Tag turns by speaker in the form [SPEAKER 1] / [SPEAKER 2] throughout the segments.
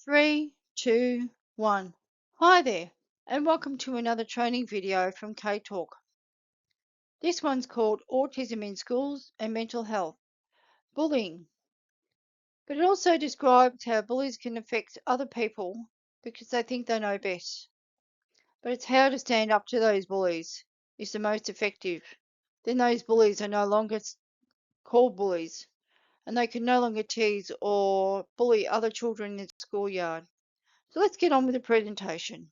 [SPEAKER 1] Three, two, one. Hi there, and welcome to another training video from K-Talk. This one's called Autism in Schools and Mental Health, Bullying. But it also describes how bullies can affect other people because they think they know best. But it's how to stand up to those bullies is the most effective. Then those bullies are no longer called bullies, and they can no longer tease or bully other children in the schoolyard. So let's get on with the presentation.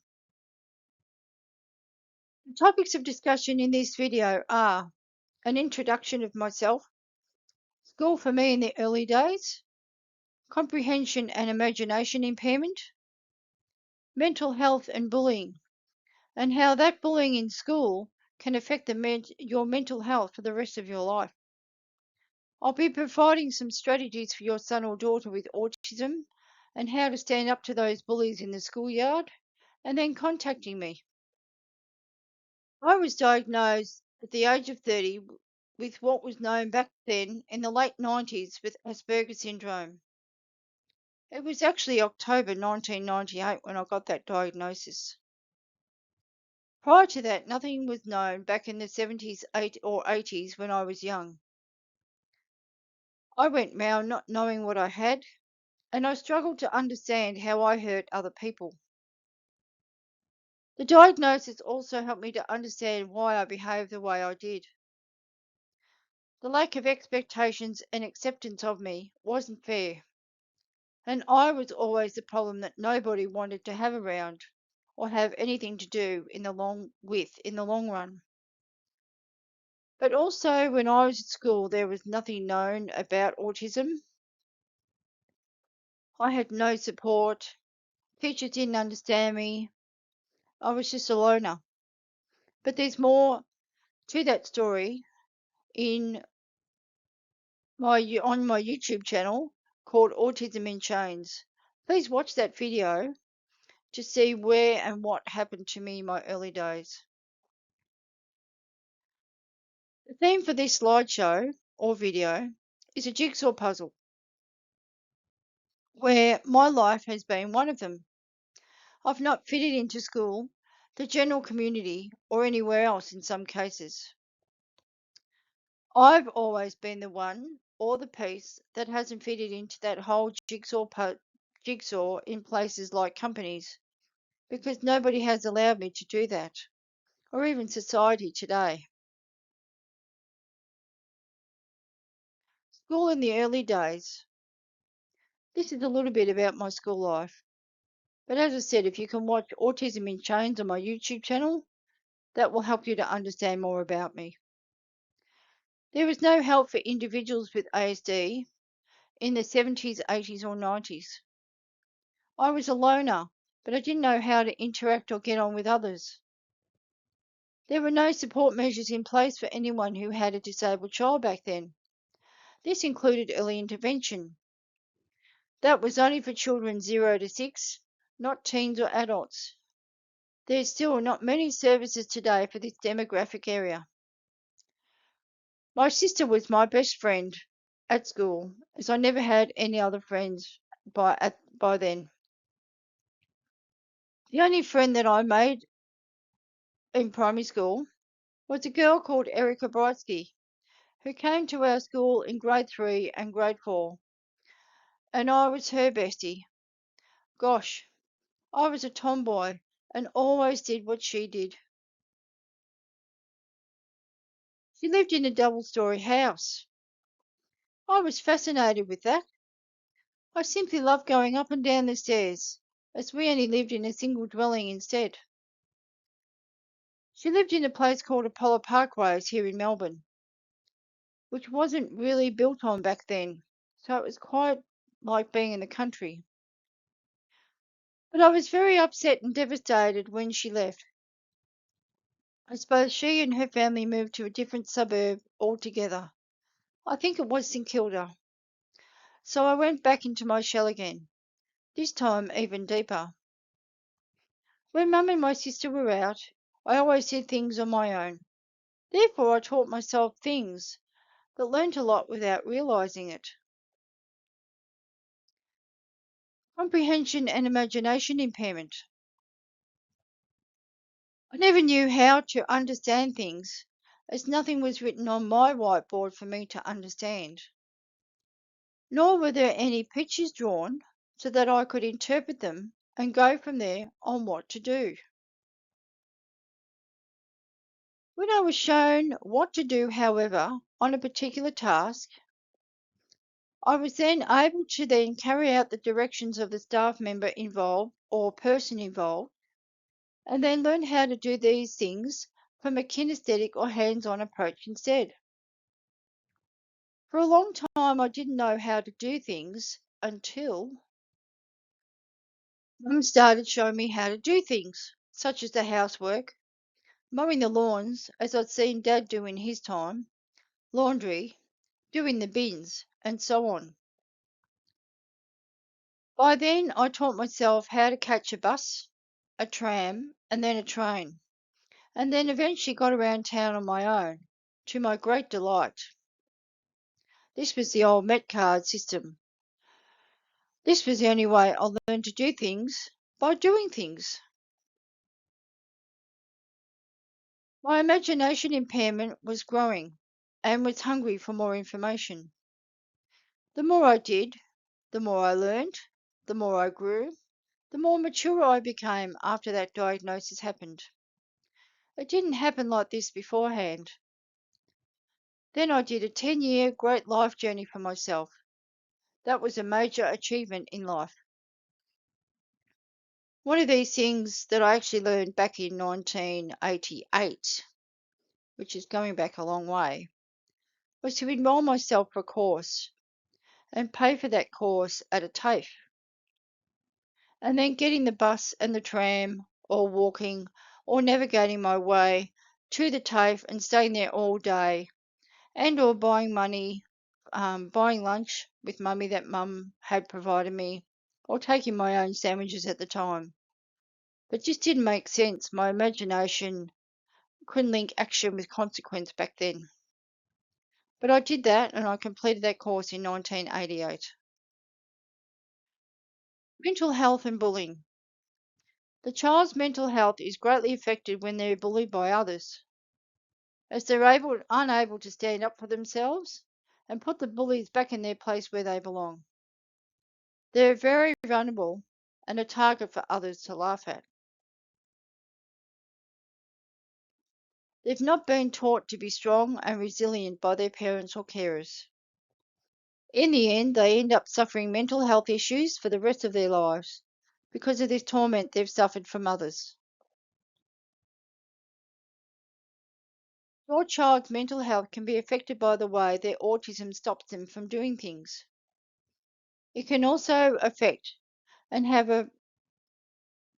[SPEAKER 1] The topics of discussion in this video are an introduction of myself, school for me in the early days, comprehension and imagination impairment, mental health and bullying, and how that bullying in school can affect your mental health for the rest of your life. I'll be providing some strategies for your son or daughter with autism and how to stand up to those bullies in the schoolyard, and then contacting me. I was diagnosed at the age of 30 with what was known back then in the late 90s with Asperger's syndrome. It was actually October 1998 when I got that diagnosis. Prior to that, nothing was known back in the 70s or 80s when I was young. I went round not knowing what I had, and I struggled to understand how I hurt other people. The diagnosis also helped me to understand why I behaved the way I did. The lack of expectations and acceptance of me wasn't fair, and I was always the problem that nobody wanted to have around or have anything to do in the long run. But also when I was at school there was nothing known about autism. I had no support. Teachers didn't understand me. I was just a loner. But there's more to that story on my YouTube channel called Autism in Chains. Please watch that video to see where and what happened to me in my early days. The theme for this slideshow or video is a jigsaw puzzle, where my life has been one of them. I've not fitted into school, the general community, or anywhere else in some cases. I've always been the one or the piece that hasn't fitted into that whole jigsaw in places like companies, because nobody has allowed me to do that, or even society today. School in the early days. This is a little bit about my school life. But as I said, if you can watch Autism in Chains on my YouTube channel, that will help you to understand more about me. There was no help for individuals with ASD in the 70s, 80s or 90s. I was a loner, but I didn't know how to interact or get on with others. There were no support measures in place for anyone who had a disabled child back then. This included early intervention. That was only for children 0 to 6, not teens or adults. There's still not many services today for this demographic area. My sister was my best friend at school, as I never had any other friends by then. The only friend that I made in primary school was a girl called Erica Brightsky, who came to our school in grade 3 and grade 4, and I was her bestie. Gosh, I was a tomboy and always did what she did. She lived in a double-story house. I was fascinated with that. I simply loved going up and down the stairs, as we only lived in a single dwelling instead. She lived in a place called Apollo Parkways here in Melbourne, which wasn't really built on back then, so it was quite like being in the country. But I was very upset and devastated when she left, as both she and her family moved to a different suburb altogether. I think it was St Kilda. So I went back into my shell again, this time even deeper. When Mum and my sister were out, I always did things on my own. Therefore I taught myself things, but learnt a lot without realising it. Comprehension and imagination impairment. I never knew how to understand things, as nothing was written on my whiteboard for me to understand, nor were there any pictures drawn so that I could interpret them and go from there on what to do. When I was shown what to do, however, on a particular task, I was then able to then carry out the directions of the staff member involved or person involved, and then learn how to do these things from a kinesthetic or hands-on approach instead. For a long time, I didn't know how to do things until Mum started showing me how to do things, such as the housework, mowing the lawns, as I'd seen Dad do in his time, laundry, doing the bins, and so on. By then, I taught myself how to catch a bus, a tram, and then a train, and then eventually got around town on my own, to my great delight. This was the old Met card system. This was the only way I learned to do things, by doing things. My imagination impairment was growing and was hungry for more information. The more I did, the more I learned, the more I grew, the more mature I became after that diagnosis happened. It didn't happen like this beforehand. Then I did a 10-year great life journey for myself. That was a major achievement in life. One of these things that I actually learned back in 1988, which is going back a long way, was to enroll myself for a course and pay for that course at a TAFE, and then getting the bus and the tram, or walking, or navigating my way to the TAFE and staying there all day, and or buying lunch with Mummy that Mum had provided me, or taking my own sandwiches at the time. But just didn't make sense. My imagination couldn't link action with consequence back then. But I did that, and I completed that course in 1988. Mental health and bullying. The child's mental health is greatly affected when they're bullied by others, as they're unable to stand up for themselves and put the bullies back in their place where they belong. They're very vulnerable and a target for others to laugh at. They've not been taught to be strong and resilient by their parents or carers. In the end, they end up suffering mental health issues for the rest of their lives because of this torment they've suffered from others. Your child's mental health can be affected by the way their autism stops them from doing things. It can also affect and have a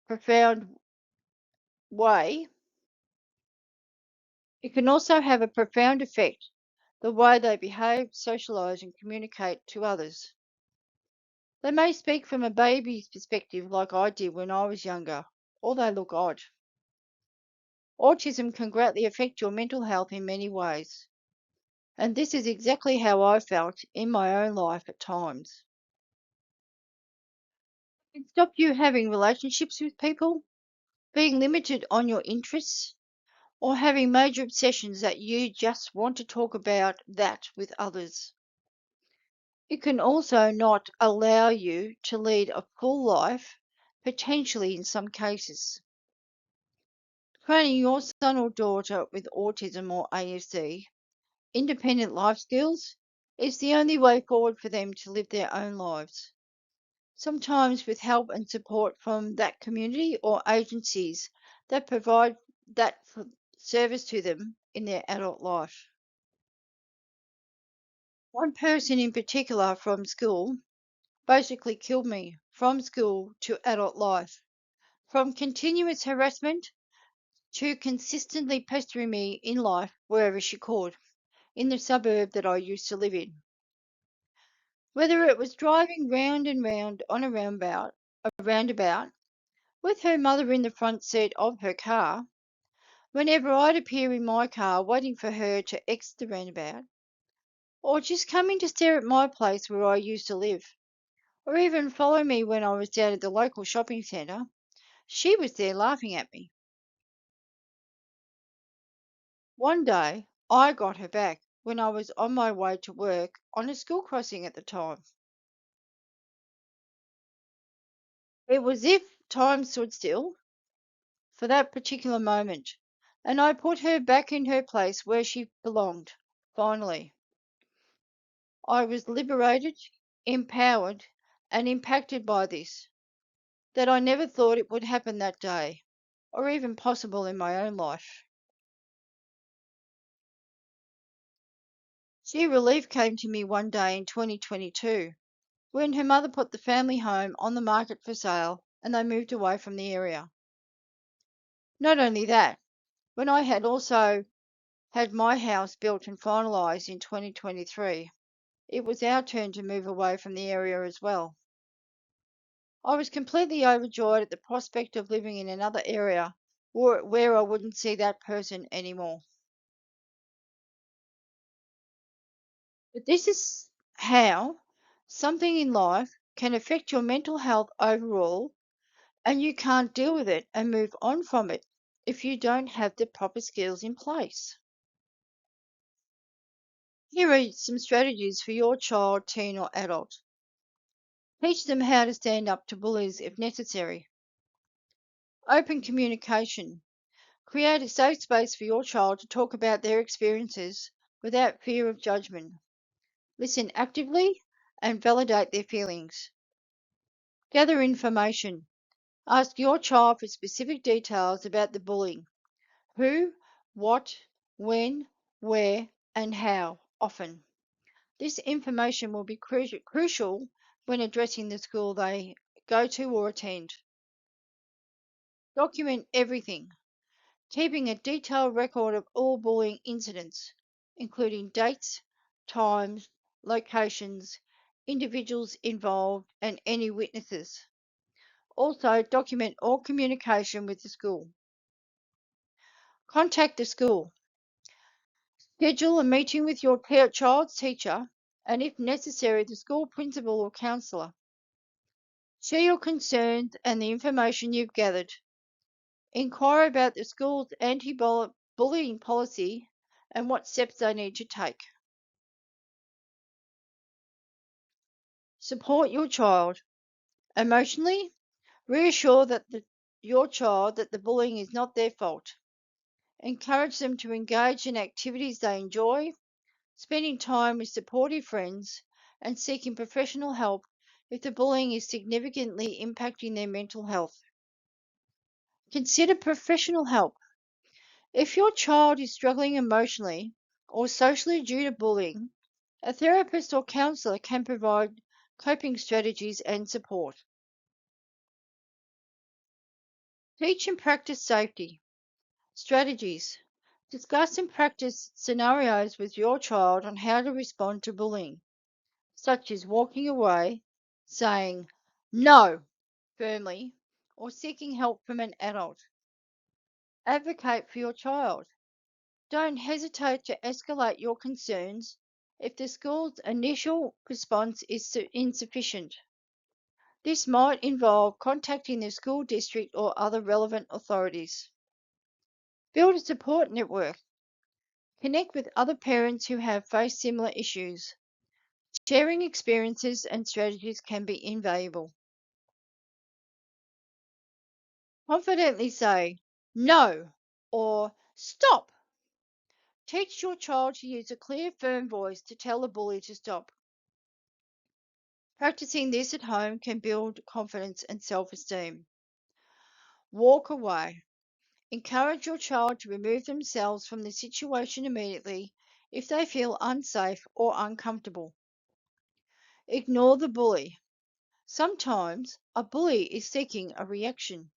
[SPEAKER 1] profound way. It can also have a profound effect the way they behave, socialize, and communicate to others. They may speak from a baby's perspective like I did when I was younger, or they look odd. Autism can greatly affect your mental health in many ways, and this is exactly how I felt in my own life at times. It can stop you having relationships with people, being limited on your interests, or having major obsessions that you just want to talk about that with others. It can also not allow you to lead a full life, potentially in some cases. Training your son or daughter with autism or ASD, independent life skills, is the only way forward for them to live their own lives, sometimes with help and support from that community or agencies that provide that service to them in their adult life. One person in particular from school basically killed me from school to adult life, from continuous harassment to consistently pestering me in life wherever she could, in the suburb that I used to live in. Whether it was driving round and round on a roundabout, with her mother in the front seat of her car, whenever I'd appear in my car waiting for her to exit the roundabout, or just coming to stare at my place where I used to live, or even follow me when I was down at the local shopping centre. She was there laughing at me. One day, I got her back when I was on my way to work on a school crossing at the time. It was as if time stood still for that particular moment, and I put her back in her place where she belonged. Finally, I was liberated, empowered, and impacted by this, that I never thought it would happen that day, or even possible in my own life. See, relief came to me one day in 2022 when her mother put the family home on the market for sale and they moved away from the area. Not only that, when I had also had my house built and finalised in 2023, it was our turn to move away from the area as well. I was completely overjoyed at the prospect of living in another area where I wouldn't see that person anymore. But this is how something in life can affect your mental health overall, and you can't deal with it and move on from it if you don't have the proper skills in place. Here are some strategies for your child, teen, or adult. Teach them how to stand up to bullies if necessary. Open communication. Create a safe space for your child to talk about their experiences without fear of judgment. Listen actively and validate their feelings. Gather information. Ask your child for specific details about the bullying. Who, what, when, where, and how often. This information will be crucial when addressing the school they go to or attend. Document everything, keeping a detailed record of all bullying incidents, including dates, times, locations, individuals involved, and any witnesses. Also, document all communication with the school. Contact the school. Schedule a meeting with your child's teacher and, if necessary, the school principal or counsellor. Share your concerns and the information you've gathered. Inquire about the school's anti-bullying policy and what steps they need to take. Support your child. Emotionally, reassure your child that the bullying is not their fault. Encourage them to engage in activities they enjoy, spending time with supportive friends, and seeking professional help if the bullying is significantly impacting their mental health. Consider professional help. If your child is struggling emotionally or socially due to bullying, a therapist or counsellor can provide coping strategies and support. Teach and practice safety strategies. Discuss and practice scenarios with your child on how to respond to bullying, such as walking away, saying no firmly, or seeking help from an adult. Advocate for your child. Don't hesitate to escalate your concerns if the school's initial response is insufficient. This might involve contacting the school district or other relevant authorities. Build a support network. Connect with other parents who have faced similar issues. Sharing experiences and strategies can be invaluable. Confidently say no or stop. Teach your child to use a clear, firm voice to tell the bully to stop. Practicing this at home can build confidence and self-esteem. Walk away. Encourage your child to remove themselves from the situation immediately if they feel unsafe or uncomfortable. Ignore the bully. Sometimes a bully is seeking a reaction.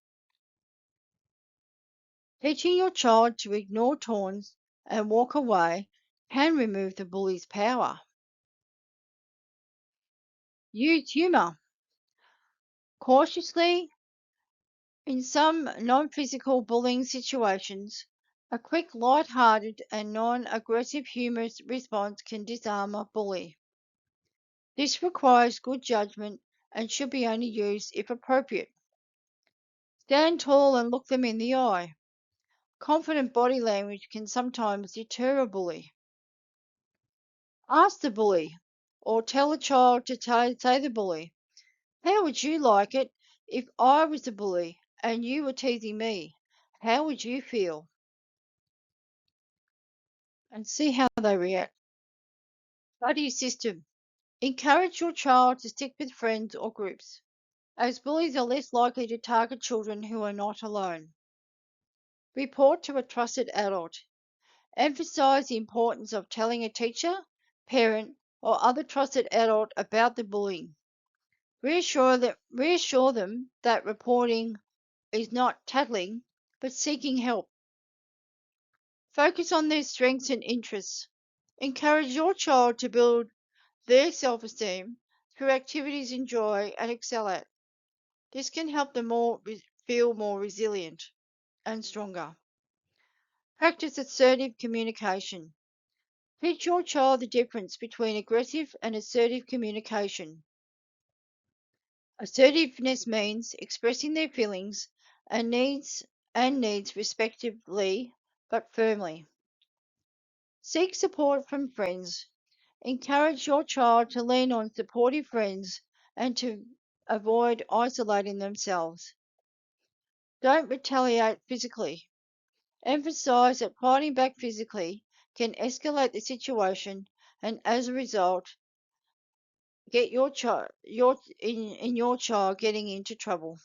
[SPEAKER 1] Teaching your child to ignore taunts and walk away can remove the bully's power. Use humour. Cautiously, in some non-physical bullying situations, a quick, light-hearted and non-aggressive humorous response can disarm a bully. This requires good judgment and should be only used if appropriate. Stand tall and look them in the eye. Confident body language can sometimes deter a bully. Ask the bully, or tell a child to say the bully, "How would you like it if I was the bully and you were teasing me? How would you feel?" And see how they react. Buddy system. Encourage your child to stick with friends or groups, as bullies are less likely to target children who are not alone. Report to a trusted adult. Emphasize the importance of telling a teacher, parent, or other trusted adult about the bullying. Reassure them that reporting is not tattling, but seeking help. Focus on their strengths and interests. Encourage your child to build their self-esteem through activities enjoy and excel at. This can help them feel more resilient and stronger. Practice assertive communication. Teach your child the difference between aggressive and assertive communication. Assertiveness means expressing their feelings and needs respectively but firmly. Seek support from friends. Encourage your child to lean on supportive friends and to avoid isolating themselves. Don't retaliate physically. Emphasize that fighting back physically can escalate the situation and as a result get your child getting into trouble.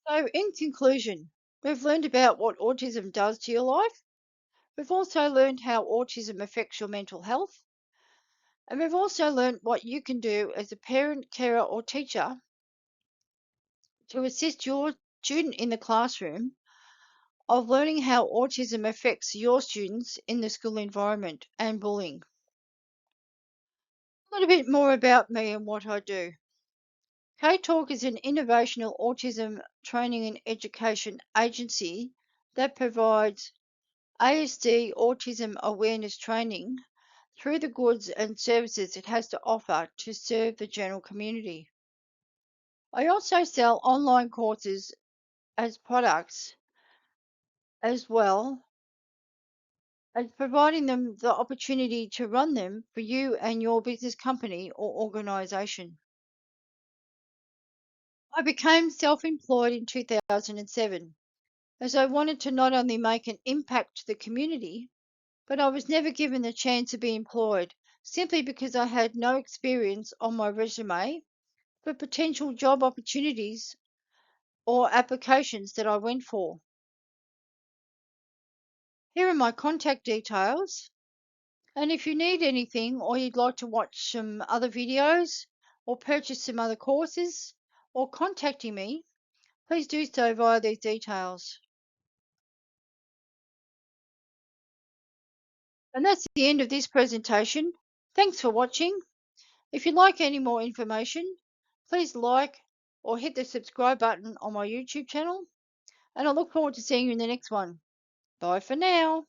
[SPEAKER 1] So in conclusion, we've learned about what autism does to your life. We've also learned how autism affects your mental health. And we've also learned what you can do as a parent, carer, or teacher to assist your student in the classroom of learning how autism affects your students in the school environment and bullying. A little bit more about me and what I do. K-Talk is an innovational autism training and education agency that provides ASD autism awareness training through the goods and services it has to offer to serve the general community. I also sell online courses as products as well as providing them the opportunity to run them for you and your business company or organization. I became self-employed in 2007 as I wanted to not only make an impact to the community, but I was never given the chance to be employed simply because I had no experience on my resume for potential job opportunities or applications that I went for. Here are my contact details. And if you need anything or you'd like to watch some other videos or purchase some other courses or contacting me, please do so via these details. And that's the end of this presentation. Thanks for watching. If you'd like any more information, please like or hit the subscribe button on my YouTube channel. And I look forward to seeing you in the next one. Bye for now.